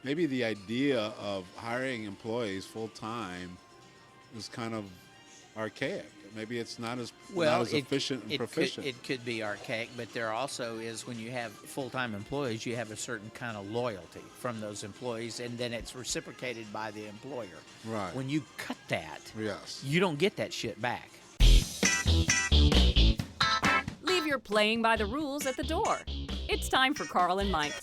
maybe the idea of hiring employees full time is kind of archaic. Maybe it's not as efficient and proficient. It could be archaic, but there also is when you have full-time employees, you have a certain kind of loyalty from those employees, and then it's reciprocated by the employer. Right. When you cut that, Yes. you don't get that shit back. Leave your playing by the rules at the door. It's time for Carl and Mike.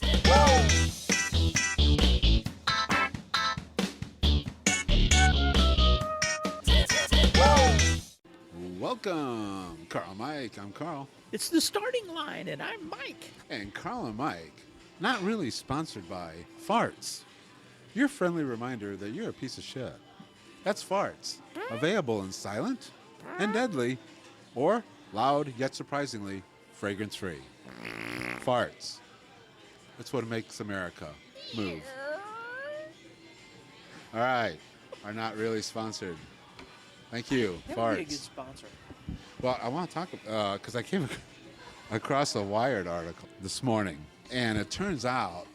Welcome, Carl and Mike. I'm Carl. It's the starting line, and I'm Mike. And Carl and Mike, not really sponsored by farts. Your friendly reminder that you're a piece of shit. That's farts. Available in silent and deadly, or loud yet surprisingly fragrance-free. Farts. That's what makes America move. All right. Are not really sponsored. Thank you. That Farts. would be a good sponsor. Well, I want to talk because I came across a Wired article this morning, and it turns out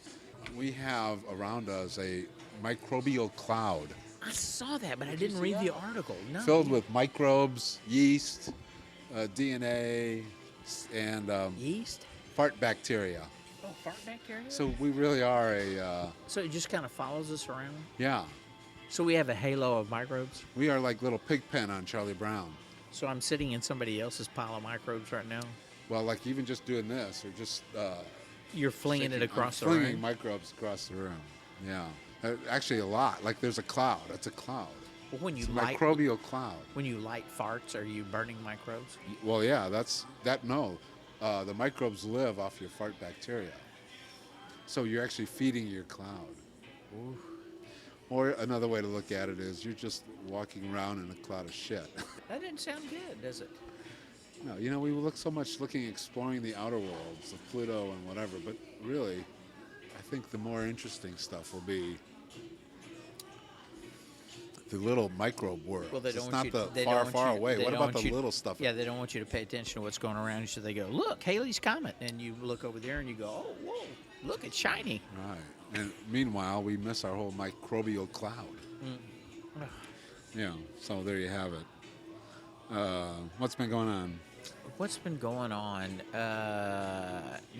we have around us a microbial cloud I saw that, but I didn't read the article. No. filled with microbes, yeast, DNA, and yeast? fart bacteria. Oh, fart bacteria? So we really are So it just kind of follows us around? yeah, So we have a halo of microbes? we are like little pig pen on Charlie Brown. So I'm sitting in somebody else's pile of microbes right now? Well, like even just doing this or just You're flinging it across the flinging room? microbes across the room. Yeah, actually a lot. Like there's a cloud. It's a cloud. Well, when you It's a light microbial cloud. when you light farts, are you burning microbes? Well, yeah, no. The microbes live off your fart bacteria. So you're actually feeding your cloud. Ooh. Or another way to look at it is you're just walking around in a cloud of shit. That didn't sound good, does it? No, you know, we look so much exploring the outer worlds of Pluto and whatever, but really, I think the more interesting stuff will be the little microbe world. Well, they don't it's want not you, the they far, don't want far you- away. they What don't about want the you- little stuff? Yeah, they don't want you to pay attention to what's going around. So they go, look, Halley's Comet. And you look over there and you go, oh, whoa, look, it's shiny. Right. And meanwhile, we miss our whole microbial cloud. Yeah, so there you have it. What's been going on? What's been going on?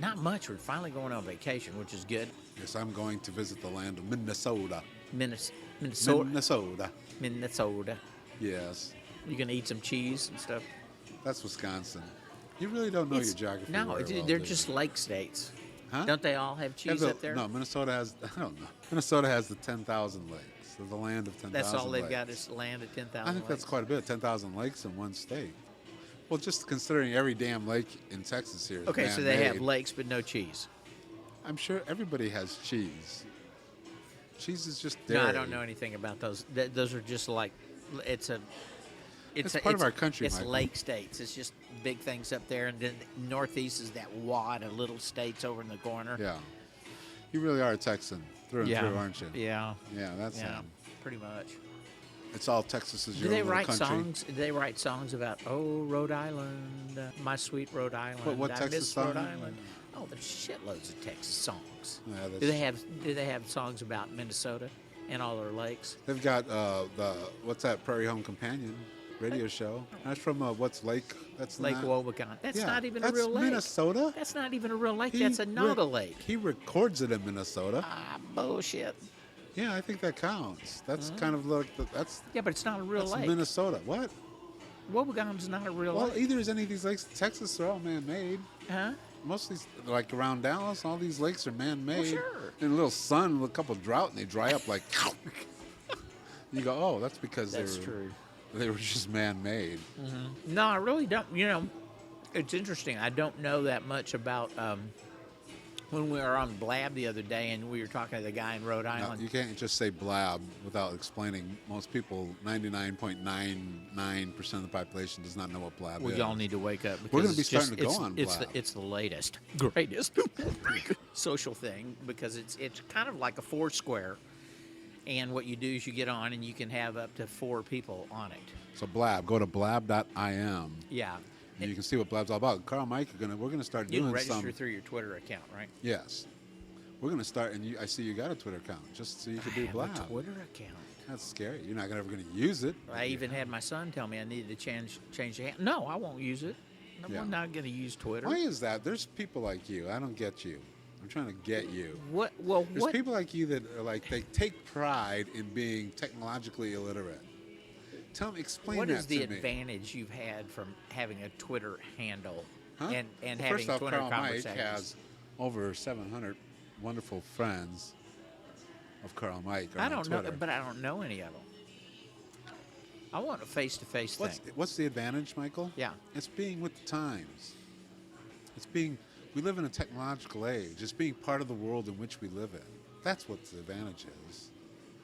Not much. We're finally going on vacation, which is good. Yes, I'm going to visit the land of Minnesota. Minnesota. Minnesota. Minnesota. Yes, You gonna eat some cheese and stuff? that's Wisconsin. You really don't know your geography. No, very well, they're do you? just lake states. Huh? Don't they all have cheese up there? No, Minnesota has. I don't know. Minnesota has the 10,000 lakes. So the land of 10,000. That's all they've lakes. got is land at 10,000. I think that's quite a bit. 10,000 lakes in one state. Well, just considering every damn lake in Texas here is Okay, so they have man-made, lakes but no cheese. I'm sure everybody has cheese. Cheese is just dairy. No, I don't know anything about those. Those are just like it's part of our country, It's Michael. lake states. It's just big things up there, and then northeast is that wad of little states over in the corner. Yeah. You really are a Texan through and through, aren't you? Yeah. Yeah, that's Yeah. Pretty much. It's all Texas is Do your they own little write country. songs? Do they write songs about Rhode Island, my sweet Rhode Island? What I Texas miss song? Rhode Island. Oh, there's shitloads of Texas songs. Yeah, that's- Do they have songs about Minnesota and all their lakes? They've got what's that Prairie Home Companion radio show? That's from what's Lake? That's Lake not, Wobegon. That's Yeah, not even that's a real lake. Minnesota. That's not even a real lake. That's a Naga lake. He records it in Minnesota. Ah, bullshit. Yeah, I think that counts. That's kind of like that's Yeah, but it's not a real that's lake. Minnesota. What? Wobegon's not a real Well, lake. either is any of these lakes in Texas are all man-made. Huh? Most of these, like around Dallas, all these lakes are man-made. Well, sure. In a little sun, with a couple drought, and they dry up like. You go, oh, that's because That's true. they were just man-made. No, I really don't. You know, it's interesting. I don't know that much about when we were on Blab the other day and we were talking to the guy in Rhode Now, Island. you can't just say blab without explaining. Most people, 99.99% of the population does not know what blab is. We all need to wake up. We're because gonna be it's just- starting to go it's- on it's Blab. it's the latest, greatest social thing because it's kind of like a Foursquare. And what you do is you get on and you can have up to 4 people on it. So blab, go to blab.im. Yeah. And you can see what blab's all about. Carl, Mike, we're gonna start You doing can register some. through your Twitter account, right? Yes, We're going to start, and I see you got a Twitter account, just so you can do I blah. have a Twitter account. That's scary. You're not ever going to use it. I even had my son tell me I needed to change the hand. No, I won't use it. Yeah. I'm not going to use Twitter. Why is that? There's people like you. I don't get you. I'm trying to get you. What? Well, There's what? people like you that are like, they take pride in being technologically illiterate. Explain What that is the to me. advantage you've had from having a Twitter handle Huh? and Well, having first off, Twitter Carl Mike conversations? has over 700 wonderful friends of Carl Mike. I on don't know, Twitter. but I don't know any of them. I want a face-to-face thing. What's the advantage, Michael? Yeah. It's being with the times. We live in a technological age. It's being part of the world in which we live in. That's what the advantage is.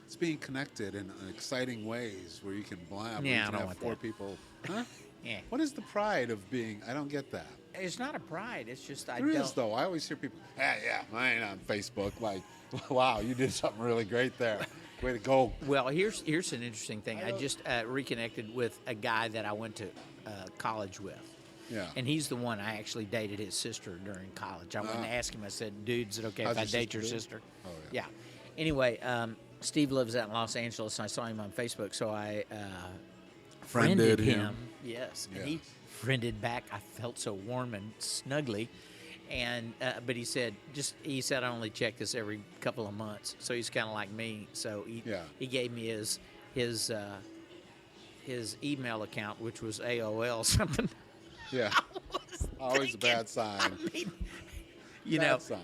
It's being connected in exciting ways where you can blab. Yeah, where you I can don't have want four that. people. Huh? Yeah. What is the pride of being? I don't get that. It's not a pride. It's just I There don't. is, though. I always hear people, yeah, mine on Facebook. Like, wow, you did something really great there. Way to go. Well, here's an interesting thing. I just reconnected with a guy that I went to college with. Yeah. And he's the one I actually dated his sister during college. I went and asked him. I said, "Dude, is it okay How's if I your date sister your doing? sister?" Oh, yeah. Anyway, Steve lives out in Los Angeles, and I saw him on Facebook, so I Friended friended him. him. Yes, and he Yes. friended back. I felt so warm and snuggly. And but he said I only check this every couple of months, so he's kind of like me. So he gave me his email account, which was AOL something. Yeah. Always a bad sign. I mean, you Bad know, sign.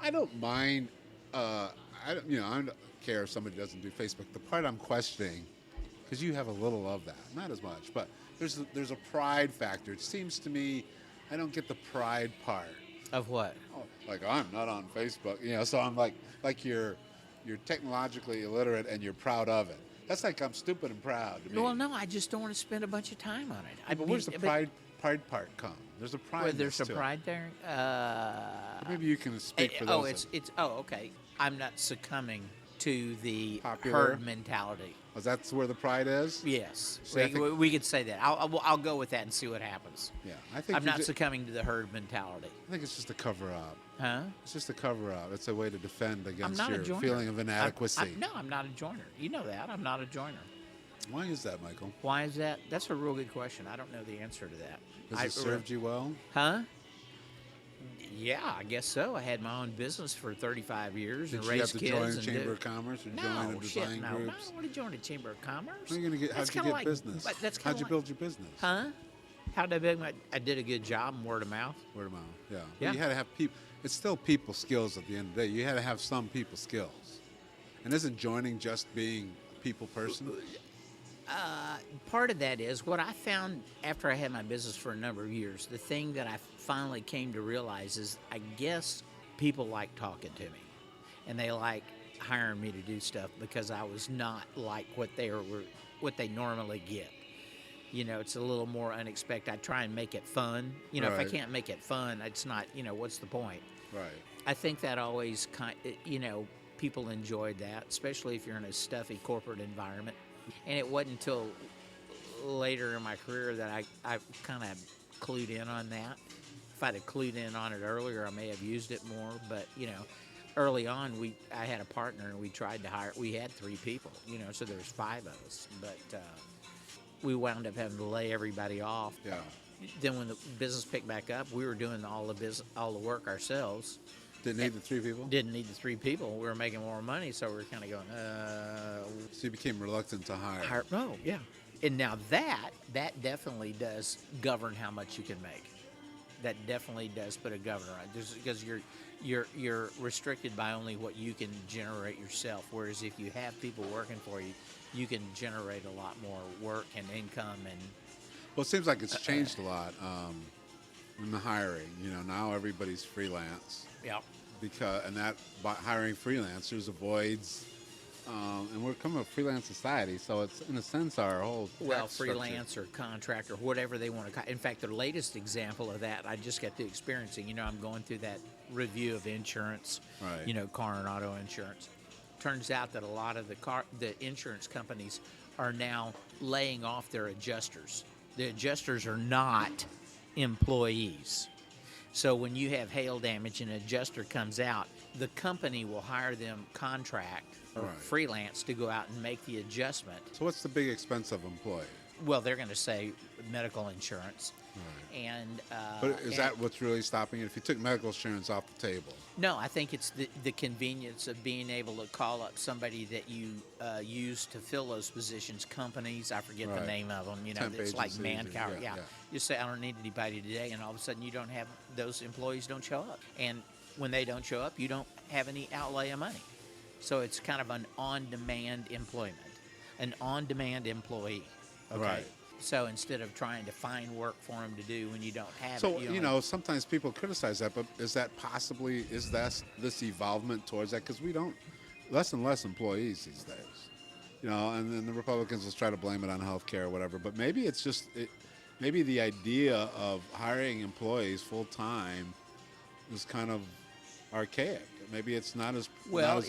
I don't mind. I don't care if somebody doesn't do Facebook. The part I'm questioning, because you have a little of that, not as much, but there's a pride factor. It seems to me, I don't get the pride part. of what? Oh, like I'm not on Facebook, So I'm like you're technologically illiterate and you're proud of it. That's like I'm stupid and proud to me. Well, no, I just don't want to spend a bunch of time on it. But where's the pride part come? There's a pride. There's a to it. pride there. Maybe you can speak for those. Okay. I'm not succumbing to the Popular? herd mentality. Oh, that's where the pride is. Yes, See, I think- we could say that. I'll go with that and see what happens. Yeah, I think I'm you not ju- succumbing to the herd mentality. I think it's just a cover up. Huh? It's just a cover up. It's a way to defend I'm against not a your joiner. feeling of inadequacy. No, I'm not a joiner. You know that. I'm not a joiner. Why is that, Michael? Why is that? That's a real good question. I don't know the answer to that. Has it served you well? Huh? Yeah, I guess so. I had my own business for 35 years Did and you have raised to kids. join the and Chamber do- of Commerce or No, join a shit, design no. groups? No, I don't want to join the Chamber of Commerce. How are you gonna get? That's How'd you kinda get like- business? but that's How'd kinda you like- build your business? Huh? How did I build my? I did a good job, word of mouth. Word of mouth. Yeah. Yeah. You had to have people. It's still people skills at the end of the day. You had to have some people skills. And isn't joining just being a people person? Part of that is what I found after I had my business for a number of years. The thing that I finally came to realize is I guess people like talking to me, and they like hiring me to do stuff because I was not like what they normally get. It's a little more unexpected. I try and make it fun. If I Right. can't make it fun, it's not. What's the point? Right. I think that always people enjoyed that, especially if you're in a stuffy corporate environment. And it wasn't until later in my career that I kind of clued in on that. If I'd have clued in on it earlier, I may have used it more. But early on, I had a partner and we tried to hire. We had 3 people, so there's 5 of us. But we wound up having to lay everybody off. Yeah. Then when the business picked back up, we were doing all the work ourselves. Didn't need the 3 people. Didn't need the 3 people. We were making more money, so we were kind of going, So you became reluctant to hire. no, yeah. And now that definitely does govern how much you can make. That definitely does put a governor on it, just because you're restricted by only what you can generate yourself. Whereas if you have people working for you, you can generate a lot more work and income and. Well, it seems like it's changed a lot in the hiring. Now everybody's freelance. Yeah. By hiring freelancers avoids, and we're coming a freelance society, so it's in a sense our whole tax structure. Freelance or contractor, whatever they want to. In fact, the latest example of that I just got through experiencing. I'm going through that review of insurance. Right. Car and auto insurance. Turns out that a lot of the insurance companies are now laying off their adjusters. The adjusters are not employees. So when you have hail damage and an adjuster comes out, the company will hire them contract or Right. freelance to go out and make the adjustment. So what's the big expense of employee? Well, they're going to say medical insurance. Right. And But is and- that what's really stopping it? If you took medical insurance off the table, No, I think it's the convenience of being able to call up somebody that you use to fill those positions. Companies, I forget the Right. name of them. You know, Temp it's like agencies, manpower. yeah, Yeah. yeah. You say I don't need anybody today, and all of a sudden you don't have those employees don't show up, and when they don't show up, you don't have any outlay of money. So it's kind of an on-demand employment, an on-demand employee. Okay. Right. So instead of trying to find work for them to do when you don't have so it, you know, sometimes people criticize that, but is that this evolvement towards that? Because we don't less and less employees these days, you know, and then the Republicans will try to blame it on healthcare or whatever. But maybe it's just maybe the idea of hiring employees full time is kind of archaic. Maybe it's not as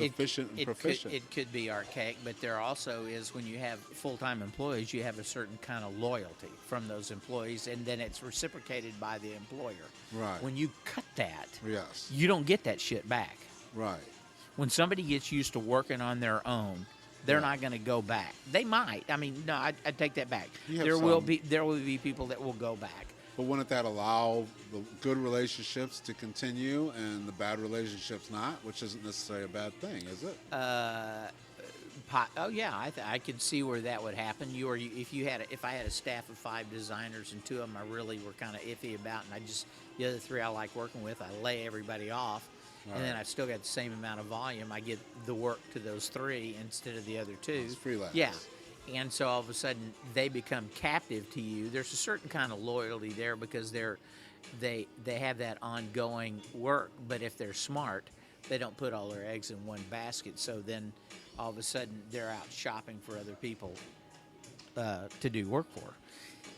efficient and proficient. It could be archaic, but there also is, when you have full-time employees, you have a certain kind of loyalty from those employees, and then it's reciprocated by the employer. Right. When you cut that, Yes. you don't get that shit back. Right. When somebody gets used to working on their own, they're Yeah. not going to go back. They might. I mean, no, I take that back. You have There will some. be people that will go back. But wouldn't that allow the good relationships to continue and the bad relationships not, which isn't necessarily a bad thing, is it? Oh yeah, I could see where that would happen. If I had a staff of 5 designers and 2 of them I really were kind of iffy about, and the other 3 I like working with, I lay everybody off, and then Right. I've still got the same amount of volume. I give the work to those 3 instead of the other 2. It's freelance. Yeah. And so all of a sudden they become captive to you. There's a certain kind of loyalty there because they have that ongoing work. But if they're smart, they don't put all their eggs in one basket. So then all of a sudden they're out shopping for other people to do work for.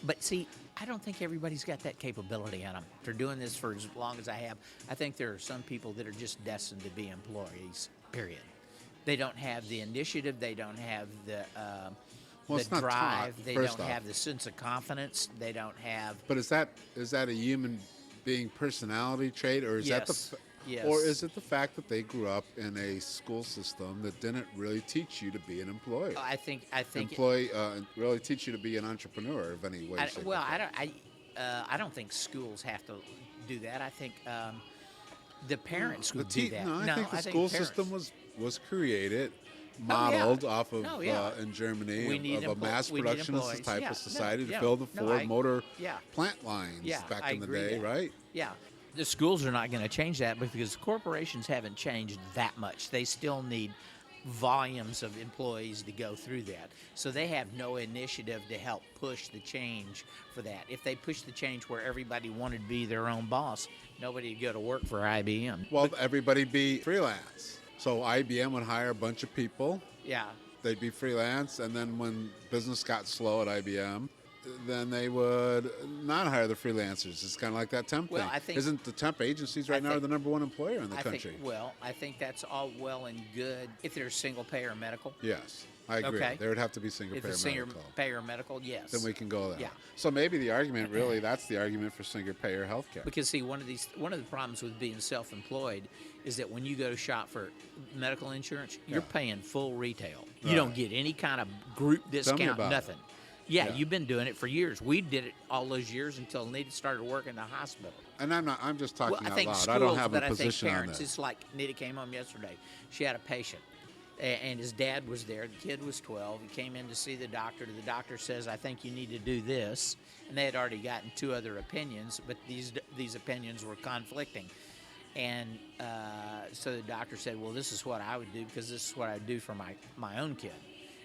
But see, I don't think everybody's got that capability in them. After doing this for as long as I have, I think there are some people that are just destined to be employees, period. They don't have the initiative. They don't have the It's not drive. taught, They first don't off. have the sense of confidence. They don't have. But is that a human being personality trait, or is Yes. Yes. or is it the fact that they grew up in a school system that didn't really teach you to be an employee? I think. Really teach you to be an entrepreneur of any way. shape, or form. I don't think schools have to do that. I think the parents would do that. No, I think the school parents. system was created, yeah. modeled off of Oh, yeah. in Germany We need of a mass we need production employees. type Yeah. of society to No, fill the no, Ford Motor yeah. plant lines Yeah, back I in the agree day, with that. right? Yeah. The schools are not going to change that because corporations haven't changed that much. They still need volumes of employees to go through that. So they have no initiative to help push the change for that. If they push the change where everybody wanted to be their own boss, nobody would go to work for IBM. Well, everybody be freelance. So IBM would hire a bunch of people. Yeah. They'd be freelance, and then when business got slow at IBM, then they would not hire the freelancers. It's kind of like that temp Well, thing. I think- Isn't the temp agencies right now think- the number one employer in the country? I think that's all well and good if they're single payer medical. Yes, I agree. Okay. There would have to be single If payer it's single medical. payer medical, yes. Then we can go there. Yeah. So maybe the argument really, that's the argument for single payer healthcare. Because see, one of the problems with being self-employed is that when you go to shop for medical insurance, you're Yeah. paying full retail. You Right. don't get any kind of group discount, about nothing. it. Yeah, Yeah. you've been doing it for years. We did it all those years until Nita started working in the hospital. And I'm just talking Well, I out think loud. schools, I don't have but a I think position on parents. this. It's like Nita came home yesterday. She had a patient, and his dad was there. The kid was 12. He came in to see the doctor. The doctor says, "I think you need to do this." And they had already gotten 2 other opinions, but these opinions were conflicting. And so the doctor said, "Well, this is what I would do because this is what I would do for my own kid.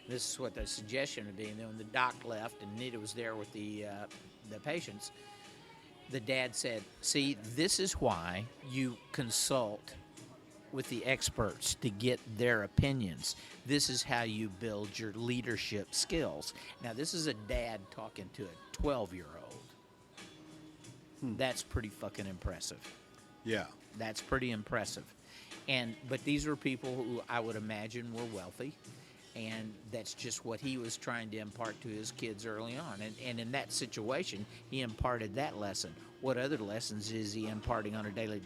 This is what the suggestion would be." And then when the doc left and Nita was there with the patients, the dad said, "See, this is why you consult with the experts to get their opinions. This is how you build your leadership skills." Now, this is a dad talking to a 12-year-old. That's pretty fucking impressive. Yeah. That's pretty impressive. But these were people who I would imagine were wealthy, and that's just what he was trying to impart to his kids early on. And in that situation, he imparted that lesson. What other lessons is he imparting on a daily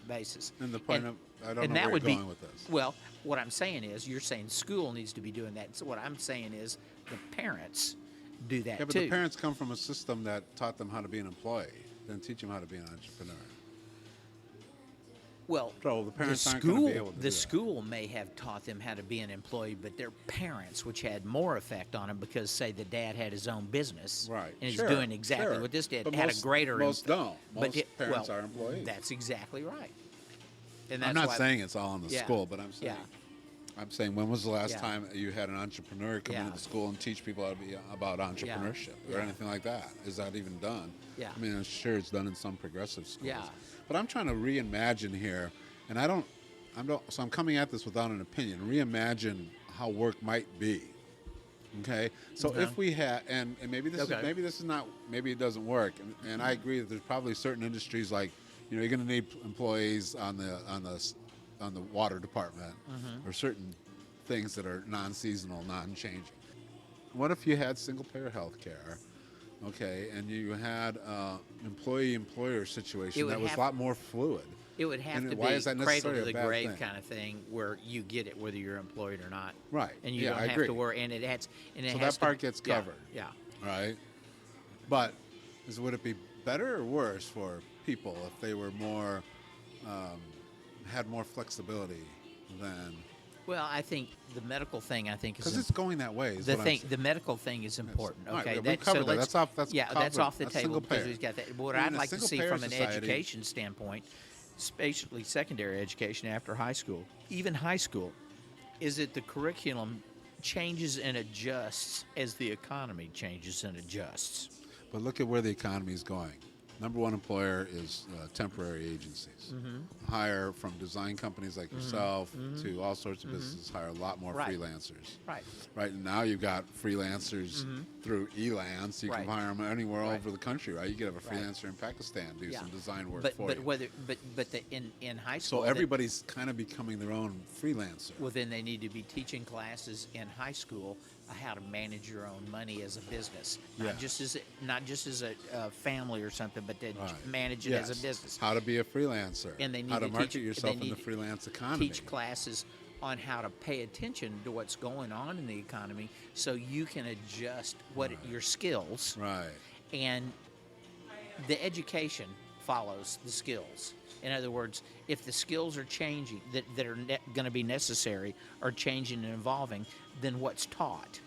basis? And the point I don't And know that where would you're be going with this. well. What I'm saying is, you're saying school needs to be doing that. So what I'm saying is, the parents do that Yeah, but too. the parents come from a system that taught them how to be an employee, didn't teach them how to be an entrepreneur. Well, So the parents aren't school, gonna be able to do the that. school may have taught them how to be an employee, but their parents, which had more effect on them, because say the dad had his own business, Right. and is Sure, doing exactly sure. what this did, But had most- a greater. most don't. But Most parents are employees. That's exactly right. And that's I'm not why, saying it's all in the Yeah. school, but I'm saying Yeah. I'm saying when was the last Yeah. time you had an entrepreneur come Yeah. into the school and teach people how to be about entrepreneurship or Yeah. anything like that? Is that even done? Yeah. I mean, I'm sure it's done in some progressive schools. Yeah. But I'm trying to reimagine here, and so I'm coming at this without an opinion. Reimagine how work might be. Okay, so if we had, and maybe this Okay. is not, maybe it doesn't work, and I agree that there's probably certain industries like, you're going to need employees on the water department, or certain things that are non-seasonal, non-changing. What if you had single-payer health care, okay, and you had employee-employer situation would that was a have- lot more fluid? it would have And to why be is that cradle necessarily to a the bad grave thing? kind of thing, where you get it whether you're employed or not. Right. And you Yeah, don't I have agree. to worry. And it has. And it So has that part gets yeah, covered. Yeah. Right? But would it be better or worse for people if they were more, had more flexibility than? Well, I think the medical thing, is Because it's going that way. Is the what I'm thing. saying. The medical thing is important. All right, Okay, we've covered that. let's- That's yeah, covered. that's off the That's table single because payer. we've got that. What I mean, I'd a like to see single-payer from an society- education standpoint, especially secondary education after high school, even high school, is that the curriculum changes and adjusts as the economy changes and adjusts. But look at where the economy is going. Number one employer is temporary agencies. Hire from design companies like yourself to all sorts of businesses. Hire a lot more Right. freelancers. Right. Right, and now you've got freelancers through Elance. You Right. can hire them anywhere all Right. over the country, right? You could have a Right. freelancer in Pakistan do Yeah. some design work But for but you. whether but the, in high So school, everybody's kind of becoming their own freelancer. well, then they need to be teaching classes in high school how to manage your own money as a business, not Yes. just as a family or something, but to Right. manage it as a Yes. business. How to be a freelancer. And they need how to to market teach, yourself they in the need to freelance economy. Teach classes on how to pay attention to what's going on in the economy, so you can adjust your skills, Right. and the education follows the skills. In other words, if the skills are changing, that are going to be necessary, are changing and evolving, then what's taught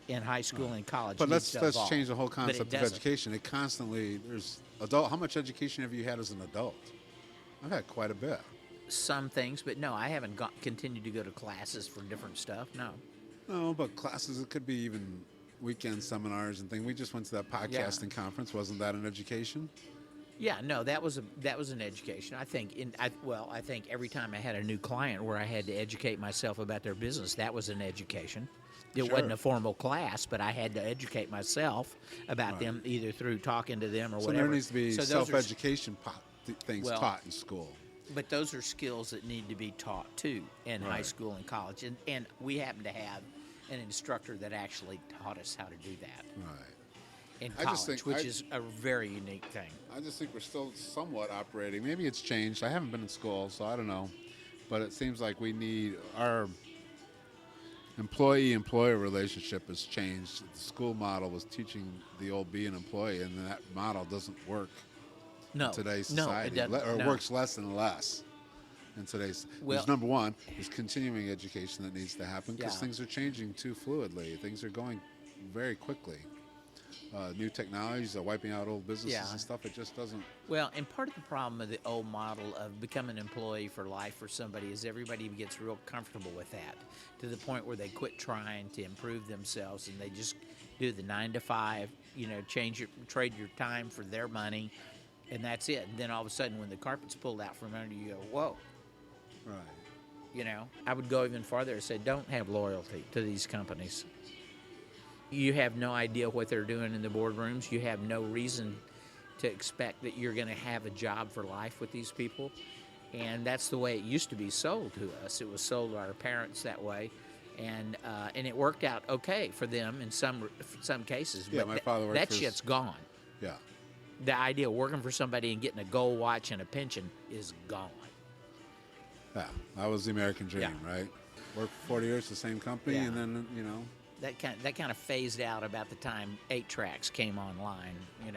in high school and college But needs let's to evolve. change the whole But it concept of doesn't. education. It constantly there's adult. How much education have you had as an adult? I've had quite a bit. Some things, but no, I haven't continued to go to classes for different stuff. No. No, but classes. It could be even weekend seminars and things. We just went to that podcasting conference. Wasn't that an education? Yeah, no, that was an education. I think I think every time I had a new client where I had to educate myself about their business, that was an education. It Sure. wasn't a formal class, but I had to educate myself about them either through talking to them or So whatever. there needs to be So those are- self-education things Well, taught in school. But those are skills that need to be taught too in high Right. school and college, and we happen to have an instructor that actually taught us how to do that Right. in I just college, think- which is a very unique thing. I just think we're still somewhat operating. Maybe it's changed. I haven't been in school, so I don't know. But it seems like we need our employee-employer relationship has changed. The school model was teaching the old be an employee, and that model doesn't work No, in today's no, society, it doesn't. or no. works less and less in today's. Well- There's number one, there's continuing education that needs to happen because Yeah. things are changing too fluidly. Things are going very quickly. New technologies are wiping out old businesses Yeah. and stuff. It just doesn't. Well, and part of the problem of the old model of becoming an employee for life for somebody is everybody gets real comfortable with that to the point where they quit trying to improve themselves and they just do the 9 to 5, trade your time for their money, and that's it. And then all of a sudden, when the carpet's pulled out from under you, go, whoa. Right. I would go even farther and say, don't have loyalty to these companies. You have no idea what they're doing in the boardrooms. You have no reason to expect that you're going to have a job for life with these people. And that's the way it used to be sold to us. It was sold to our parents that way. And it worked out okay for them in some cases. Yeah, but my father worked that for shit's gone. Yeah. The idea of working for somebody and getting a gold watch and a pension is gone. Yeah, that was the American dream, Yeah. right? Work for 40 years, the same company, Yeah. and then, That kind of phased out about the time 8-tracks came online. It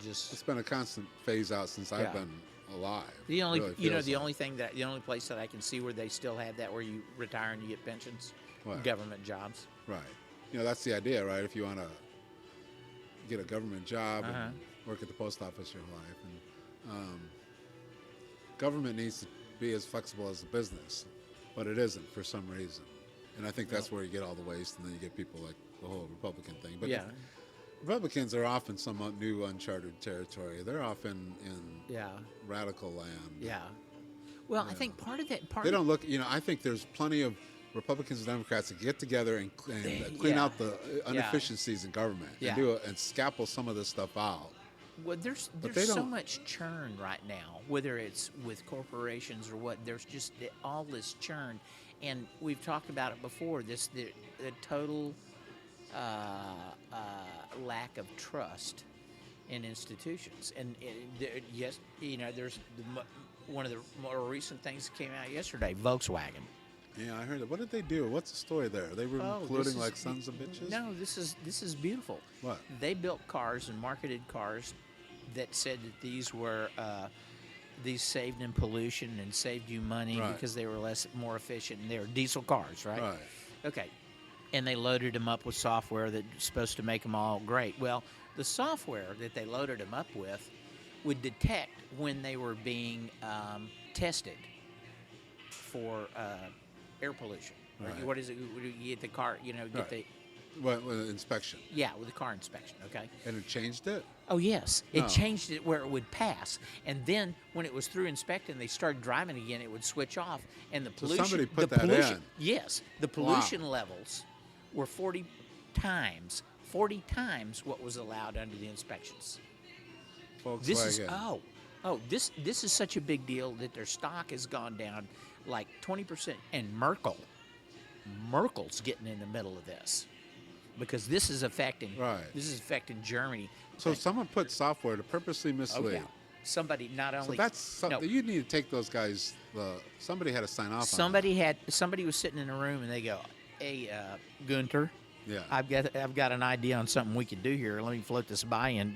just it's been a constant phase out since Yeah. I've been alive. the only Really you know feels the like. only place that I can see where they still have that, where you retire and you get pensions, What? government jobs. Right. That's the idea, right? If you want to get a government job Uh-huh. and work at the post office your whole life, and government needs to be as flexible as a business, but it isn't for some reason. And I think that's where you get all the waste, and then you get people like the whole Republican thing. But Yeah, Republicans are often somewhat new, uncharted territory. They're often in yeah, radical land. yeah. Well, I Yeah. think part of that They don't look. I think there's plenty of Republicans and Democrats that get together and clean Yeah. out the inefficiencies in government Yeah. and scalpel some of this stuff out. Well, there's But they so don't- much churn right now, whether it's with corporations or what. There's just all this churn, and we've talked about it before. The total lack of trust in institutions, and yes, there's one of the more recent things that came out yesterday. Volkswagen. Yeah, I heard it. What did they do? What's the story there? They were Oh, including this is- like sons of bitches. No, this is beautiful. What? They built cars and marketed cars that said that these were these saved in pollution and saved you money Right. because they were more efficient, and they were diesel cars, right? Right. Okay. And they loaded them up with software that's supposed to make them all great. Well, the software that they loaded them up with would detect when they were being tested for air pollution. Right. What is it? You get the car, get Right. the What inspection? yeah, with the car inspection, okay? And it changed it. Oh, yes. It No. changed it where it would pass. And then when it was through inspecting, they started driving again, it would switch off. And the So pollution. somebody put the that pollution, in. Yes. The pollution levels were 40 times what was allowed under the inspections. Volkswagen. This is such a big deal that their stock has gone down like 20%. And Merkel's getting in the middle of this, because this is affecting Germany. So someone put software to purposely Oh, mislead. yeah. Somebody not only So that's something no, you need to take those guys. Somebody had to sign off. somebody was sitting in a room and they go, "Hey, Gunter, on that. Yeah. I've got an idea on something we can do here. Let me float this by you."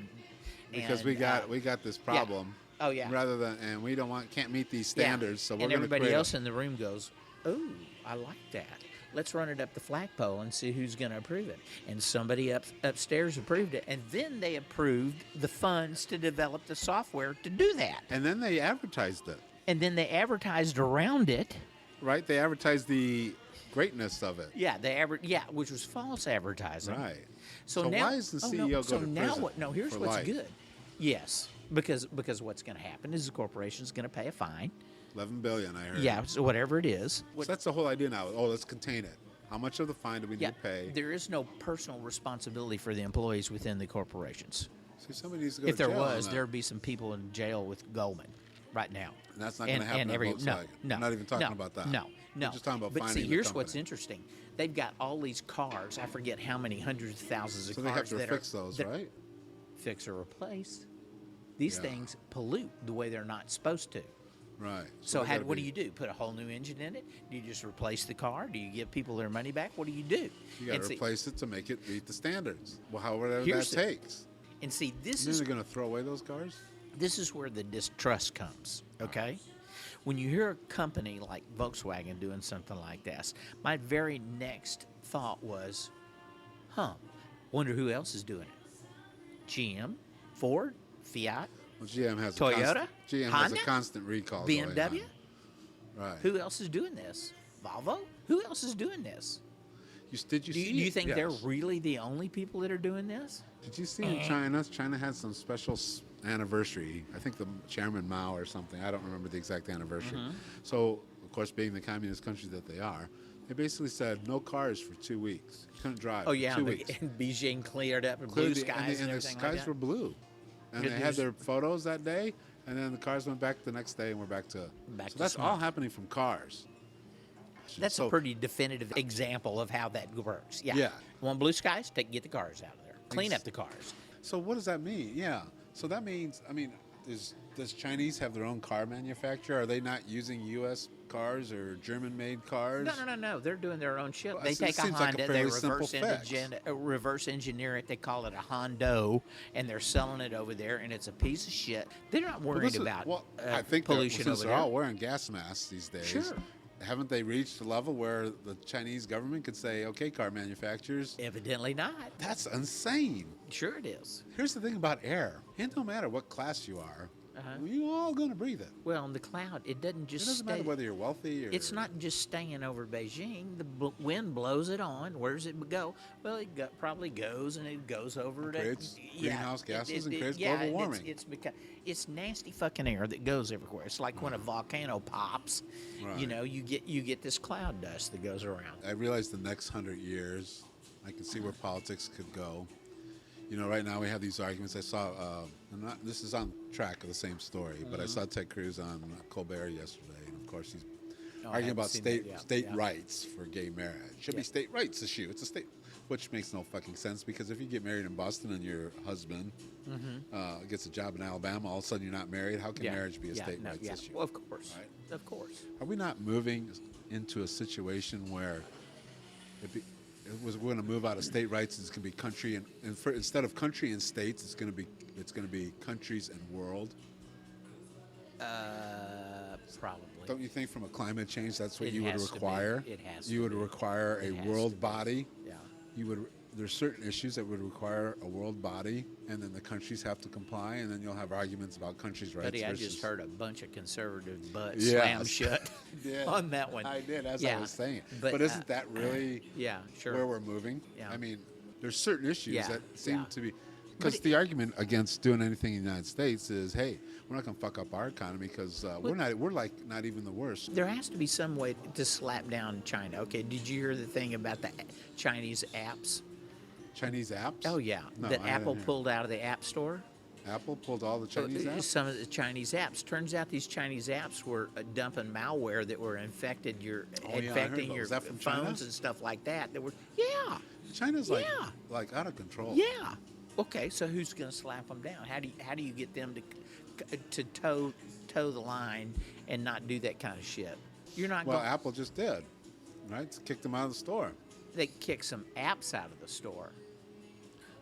Because we got this problem. Oh, yeah. Rather than we can't meet these standards, so we're and going to everybody else in the room goes, "Oh, I like that. Let's run it up the flagpole and see who's going to approve it." And somebody upstairs approved it, and then they approved the funds to develop the software to do that. And then they advertised it, And then they advertised around it. right? They advertised the greatness of it. Yeah, which was false advertising. Right. So So now, why is the oh, CEO no, go so to now prison what? No, here's for what's life? good. Yes, because what's going to happen is the corporation's going to pay a fine. $11 billion, I heard. Yeah, so whatever it is. So that's the whole idea now. Oh, let's contain it. How much of the fine do we Yeah, need to pay? there is no personal responsibility for the employees within the corporations. See, somebody needs to go If to there jail on was, that. there'd be some people in jail with Goldman right now. And that's not going to happen at Volkswagen. No, I'm not even talking no, about that. No, no. We're just talking about but finding see, the here's what's company. interesting. They've got all these cars. I forget how many hundreds of thousands of So they cars have to that fix are those, that- right? Fix or replace. These Yeah. things pollute the way they're not supposed to. Right. So they gotta what do be- you do? Put a whole new engine in it? Do you just replace the car? Do you give people their money back? What do you do? You got And to see- replace it to make it meet the standards. Well, however that Here's the- takes. And see, this Then is they're going to throw away those cars? this is where the distrust comes, okay? When you hear a company like Volkswagen doing something like this, my very next thought was, wonder who else is doing it. GM, Ford, Fiat, Well, GM has Toyota? GM has Honda? a constant recall. going BMW? on. Right. Who else is doing this? Volvo? Who else is doing this? Did you Do see? you think they're yes. really the only people that are doing this? Did you see in China? China had some special anniversary. I think the Chairman Mao or something. I don't remember the exact anniversary. Mm-hmm. So, of course, being the communist country that they are, they basically said no cars for 2 weeks. You couldn't drive. Oh, for yeah, 2 and weeks. Beijing cleared up and Cleared blue the- skies and the everything skies like that. were blue. And Yeah, they had there's- their photos that day, and then the cars went back the next day, and we're back to. Back so to that's smart. all happening from cars. That's So- a pretty definitive example of how that works. Yeah. Yeah. Want blue skies? Get the cars out of there. Clean up the cars. So what does that mean? Yeah. So that means, does Chinese have their own car manufacturer? Are they not using U.S. cars or German-made cars. No. They're doing their own shit. Well, They it take a seems like a Honda, they fairly simple reverse engineer it. They call it a Hondo, and they're selling it over there, and it's a piece of shit. They're not worried about I think pollution since over they're there. all wearing gas masks these days. Sure. Haven't they reached a level where the Chinese government could say, okay, car manufacturers, Evidently not. that's insane. Sure it is. Here's the thing about air. It don't matter what class you are, Uh-huh. you all going to breathe it. Well, in the cloud, it doesn't It just doesn't matter whether you're wealthy or... It's not just staying over Beijing. The wind blows it on. Where does it go? Well, it probably goes, and it goes over to creates greenhouse gases and creates yeah, global warming. It's because it's nasty fucking air that goes everywhere. It's like when a volcano pops. Right. You know, you get this cloud dust that goes around. I realize the next 100 years, I can see where politics could go. You know, right now we have these arguments. I saw, this is on track of the same story, but I saw Ted Cruz on Colbert yesterday, and of course he's arguing about state rights for gay marriage. Should be state rights issue. It's a state, which makes no fucking sense because if you get married in Boston and your husband gets a job in Alabama, all of a sudden you're not married. How can marriage be a state rights issue? Well, of course, right? Of course. Are we not moving into a situation where we're going to move out of state rights? It's going to be country and instead of country and states, it's going to be countries and world. Probably. Don't you think from a climate change that's what It you would has to be. require? It has to You would be. require It a has to world be. body. Yeah. You would. There's certain issues that would require a world body, and then the countries have to comply, and then you'll have arguments about countries' rights. Buddy, I versus... just heard a bunch of conservative butts Yes. slam shut Yeah, on that one. I did, as I was saying. But, isn't that really yeah, sure. where we're moving? Yeah. I mean, there's certain issues Yeah, that seem yeah. to be... Because the argument against doing anything in the United States is, hey, we're not going to fuck up our economy because we're not even the worst. There has to be some way to slap down China. Okay, did you hear the thing about the Chinese apps? Chinese apps? Oh, yeah. No, that I Apple didn't hear. pulled out of the App Store. Apple pulled all the Chinese apps? Some of the Chinese apps. Turns out these Chinese apps were dumping malware that were infecting your I heard about- your was that from China? phones and stuff like that. That were China's Yeah. like out of control. yeah. Okay, so who's going to slap them down? How do you get them to toe the line and not do that kind of shit? You're not Well, going. Apple just did, right? Kicked them out of the store. They kick some apps out of the store.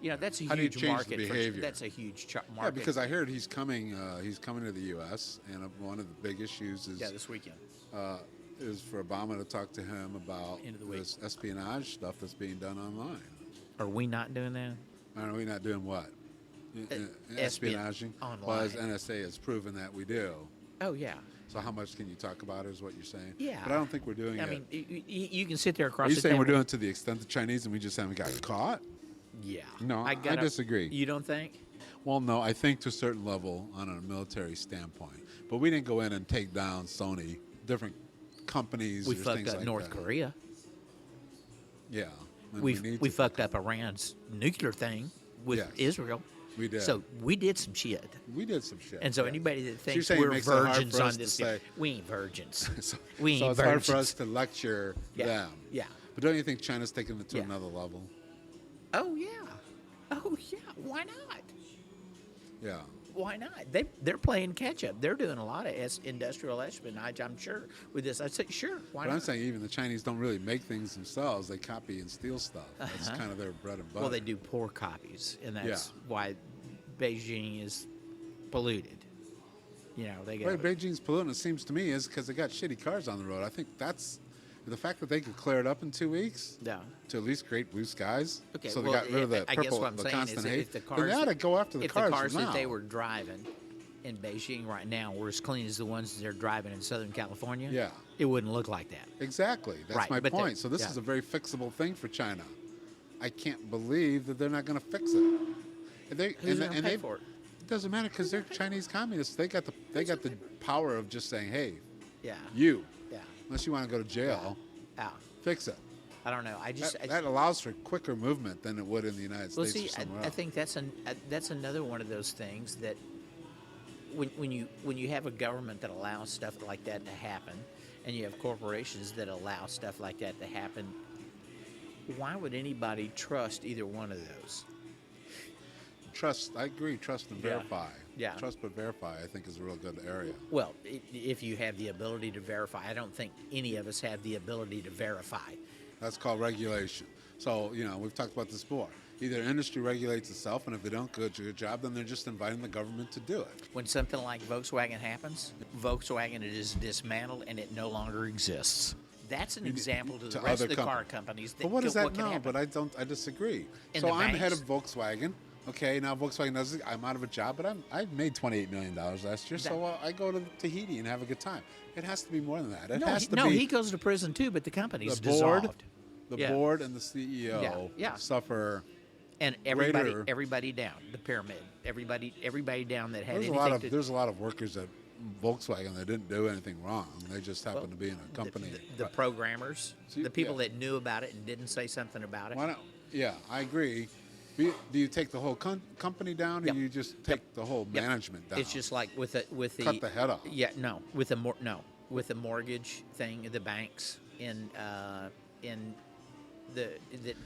You know, that's a How do you huge change the market. behavior? That's a huge market. Yeah, because I heard he's coming to the U.S. and one of the big issues is this weekend. Is for Obama to talk to him about End of the week. this espionage stuff that's being done online. Are we not doing that? Are we not doing what? Espionaging? online. Well, as NSA has proven that we do. Oh yeah. So how much can you talk about it is what you're saying? Yeah. But I don't think we're doing I it. mean, you can sit there across Are you the saying table. we're doing it to the extent the Chinese and we just haven't got caught? Yeah. No, I disagree. You don't think? Well, no, I think to a certain level on a military standpoint. But we didn't go in and take down Sony, different companies. We or fucked things up like North that. Korea. Yeah. and We need to fucked up Iran's nuclear thing with Yes. Israel. We did. So we did some shit. We did some shit. And so yeah. anybody that you're thinks saying it we're makes it hard virgins for us on to this, say- we ain't virgins. so we ain't so it's virgins. hard for us to lecture Yeah. them. Yeah. But don't you think China's taking it to Yeah. another level? Oh yeah. Oh yeah. Why not? Yeah. Why not? They're playing catch up. They're doing a lot of industrial espionage, I'm sure, with this. I said, sure, why But not? I'm saying even the Chinese don't really make things themselves. They copy and steal stuff. That's Uh-huh. kind of their bread and butter. Well, they do poor copies, and that's Yeah. why Beijing is polluted. You know, they Right, got Beijing's polluting, it seems to me, is because they got shitty cars on the road. I think that's the fact that they could clear it up in 2 weeks no. to at least create blue skies. Okay, so they well, got rid of the I guess purple, what I'm the saying constant is hate. if the Then cars, they ought to go after the if cars the cars now. that they were driving in Beijing right now were as clean as the ones that they're driving in Southern California, Yeah. it wouldn't look like that. Exactly. That's Right, my but they- point. So this yeah. is a very fixable thing for China. I can't believe that they're not going to fix it. And they, Who's and going to they- pay for it? It doesn't matter because they're Chinese communists. They got the power of just saying, "Hey, Yeah. you, Yeah. unless you want to go to jail, Yeah. fix it." I don't know. I just That allows for quicker movement than it would in the United well, States see, or somewhere I else. think that's another one of those things that when you have a government that allows stuff like that to happen, and you have corporations that allow stuff like that to happen, why would anybody trust either one of those? Trust, I agree. Trust and Yeah. verify. Yeah. Trust but verify, I think, is a real good area. Well, if you have the ability to verify, I don't think any of us have the ability to verify. That's called regulation. So, we've talked about this before. Either industry regulates itself, and if they don't do a good job, then they're just inviting the government to do it. When something like Volkswagen happens, Volkswagen is dismantled and it no longer exists. That's an example to the rest of the car companies. But what does that can know? happen. But I disagree. And So the I'm head banks. of Volkswagen. Okay, now Volkswagen does it. I'm out of a job, but I made $28 million last year, so I go to Tahiti and have a good time. It has to be more than that. It has to be he goes to prison too, but the company's the board, dissolved. the board and the CEO suffer. And everybody down the pyramid. Everybody down that had anything There's a lot of workers at Volkswagen that didn't do anything wrong. They just happened to be in a company. The programmers, the people that knew about it and didn't say something about it. Why not? Yeah, I agree. Do you take the whole company down, or Yep. you just take the whole management down? It's just like with the cut the head off. Yeah, no, with the mortgage thing, the banks in the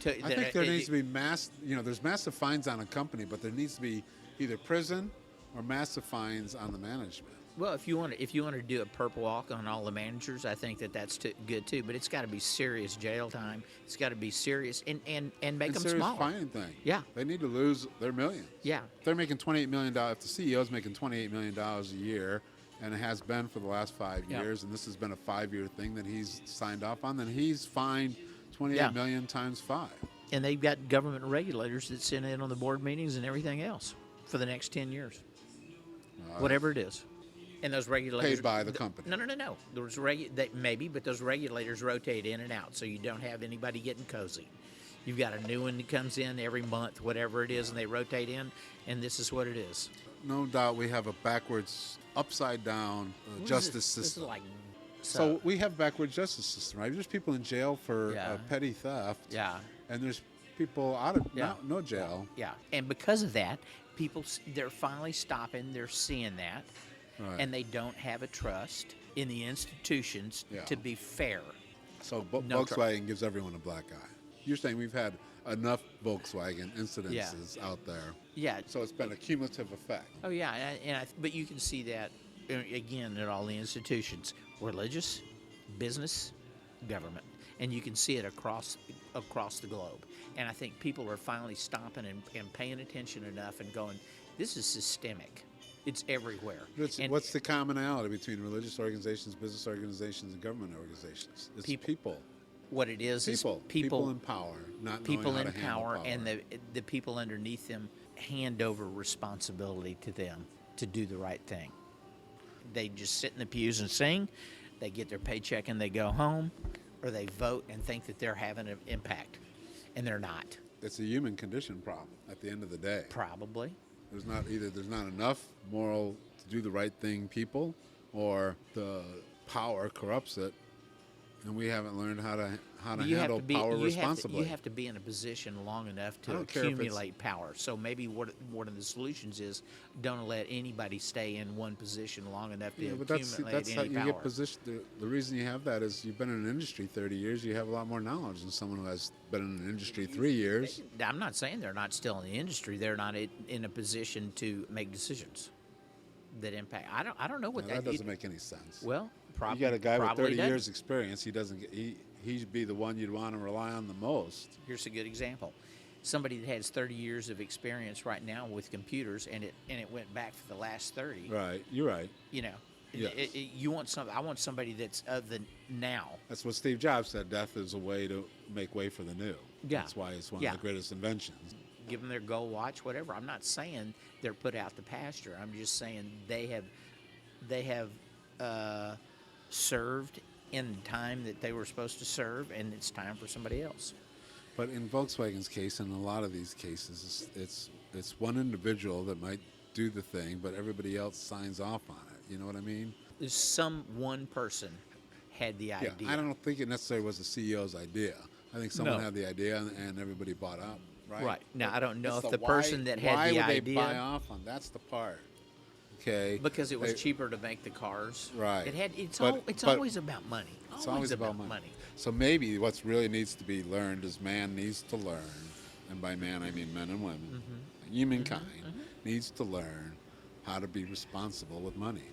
I think there needs to be there's massive fines on a company, but there needs to be either prison or massive fines on the management. Well, if you want to do a perp walk on all the managers, I think that's good too. But it's got to be serious jail time. It's got to be serious and make them serious smaller. fine thing. Yeah. They need to lose their millions. Yeah. If they're making $28 million, if the CEO's making $28 million a year, and it has been for the last 5 years, and this has been a 5-year thing that he's signed off on, then he's fined $28 million times 5. And they've got government regulators that sit in on the board meetings and everything else for the next 10 years, whatever it is. And those regulators Paid by the company. No. Those but those regulators rotate in and out, so you don't have anybody getting cozy. You've got a new one that comes in every month, whatever it is, and they rotate in, and this is what it is. No doubt we have a backwards, upside down justice system. This is like so we have backwards justice system, right? There's people in jail for petty theft. Yeah. And there's people out of no jail. Yeah. And because of that, they're finally stopping. They're seeing that. Right. And they don't have a trust in the institutions to be fair. So Volkswagen gives everyone a black eye. You're saying we've had enough Volkswagen incidences out there. Yeah. So it's been a cumulative effect. Oh, yeah. But you can see that, again, at all the institutions. Religious, business, government. And you can see it across the globe. And I think people are finally stopping and paying attention enough and going, this is systemic. It's everywhere. What's the commonality between religious organizations, business organizations, and government organizations? It's people. What it is people in power, not people knowing how in to handle power. And the people underneath them hand over responsibility to them to do the right thing. They just sit in the pews and sing. They get their paycheck and they go home, or they vote and think that they're having an impact, and they're not. It's a human condition problem at the end of the day. Probably. There's not enough moral to do the right thing people, or the power corrupts it, and we haven't learned how to handle power responsibly. You have to be in a position long enough to accumulate power. So maybe one of the solutions is don't let anybody stay in one position long enough to accumulate that's how any you power. get positioned. The reason you have that is you've been in an industry 30 years. You have a lot more knowledge than someone who has been in an industry 3 years. I'm not saying they're not still in the industry. They're not in a position to make decisions that impact. I don't know what that doesn't make any sense. Well, probably you got a guy with 30 doesn't. years experience. He'd be the one you'd want to rely on the most. Here's a good example. Somebody that has 30 years of experience right now with computers, and it went back for the last 30. Right, you're right. You know, Yes. I want somebody that's of the now. That's what Steve Jobs said. Death is a way to make way for the new. Yeah. That's why it's one of the greatest inventions. Give them their gold watch, whatever. I'm not saying they're put out to pasture. I'm just saying they have served in the time that they were supposed to serve, and it's time for somebody else. But in Volkswagen's case, and a lot of these cases, it's one individual that might do the thing, but everybody else signs off on it. You know what I mean? Some one person had the idea. Yeah, I don't think it necessarily was the CEO's idea. I think someone had the idea, and everybody bought up. Right. Now, I don't know It's if the person that had the why would idea. they buy off on? That's the part. Okay. Because it was cheaper to make the cars. Right. It's But always about money. It's always about money. So maybe what's really needs to be learned is man needs to learn, and by man I mean men and women, humankind needs to learn how to be responsible with money.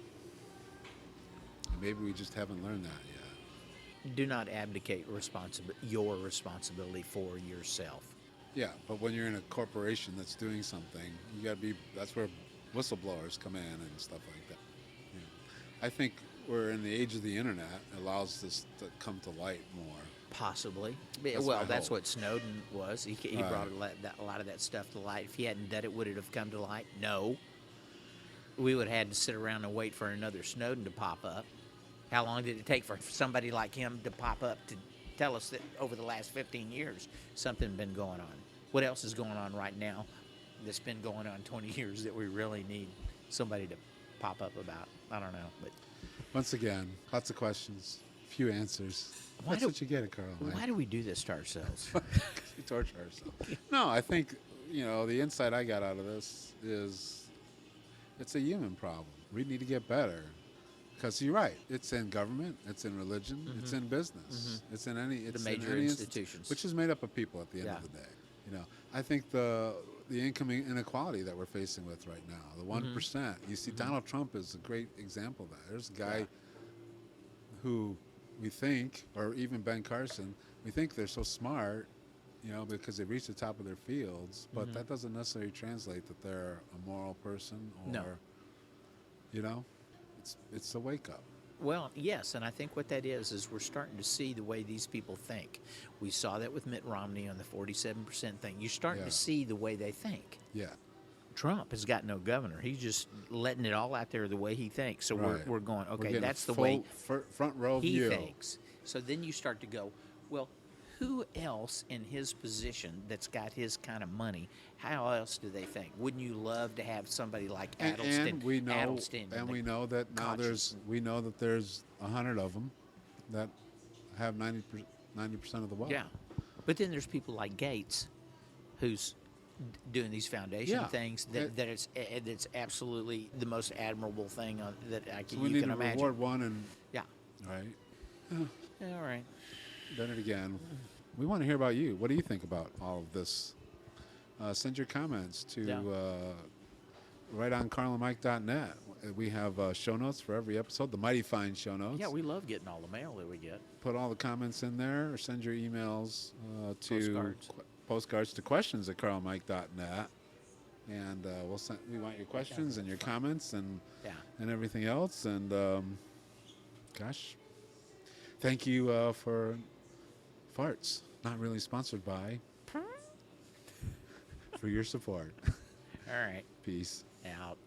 And maybe we just haven't learned that yet. Do not abdicate your responsibility for yourself. Yeah, but when you're in a corporation that's doing something, you got to be. That's where whistleblowers come in and stuff like that. Yeah. I think we're in the age of the internet. It allows this to come to light more. Possibly. That's Well, my that's hope. what Snowden was. He Right. brought a lot of that stuff to light. If he hadn't done it, would it have come to light? No. We would have had to sit around and wait for another Snowden to pop up. How long did it take for somebody like him to pop up to tell us that over the last 15 years something been going on? What else is going on right now that's been going on 20 years that we really need somebody to pop up about? I don't know, but Once again, lots of questions, few answers. Why That's do- what you get, Carl. why do we do this to ourselves? We torture ourselves. No, I think, the insight I got out of this is it's a human problem. We need to get better. Because you're right. It's in government. It's in religion. It's in business. It's in any. It's major in any institutions. which is made up of people at the end of the day. I think the income inequality that we're facing with right now, the 1%. You see, Donald Trump is a great example of that. There's a guy who we think, or even Ben Carson, we think they're so smart, because they've reached the top of their fields, but that doesn't necessarily translate that they're a moral person or, No. It's a wake up. Well, yes, and I think what that is we're starting to see the way these people think. We saw that with Mitt Romney on the 47% thing. You're starting Yeah. to see the way they think. Yeah. Trump has got no governor. He's just letting it all out there the way he thinks. So Right. we're going, We're okay, getting that's a the full way front row he view. thinks. So then you start to go, well, who else in his position that's got his kind of money, how else do they think? Wouldn't you love to have somebody like Addleston? And we know, Addleston in the we know that now conscious- there's 100 of them that have 90% of the wealth. Yeah, but then there's people like Gates, who's doing these foundation Yeah. things that's absolutely the most admirable thing that So we you need can to imagine. reward one and Yeah. right. All right. Done it again. We want to hear about you. What do you think about all of this? Send your comments to right on carlandmike.net. We have show notes for every episode, the mighty fine show notes. Yeah, we love getting all the mail that we get. Put all the comments in there, or send your emails to Postcards. postcards to questions@carlandmike.net. And we want your questions and your comments and everything else. And gosh, thank you for farts. Not really sponsored by. For your support. All right. Peace. Out.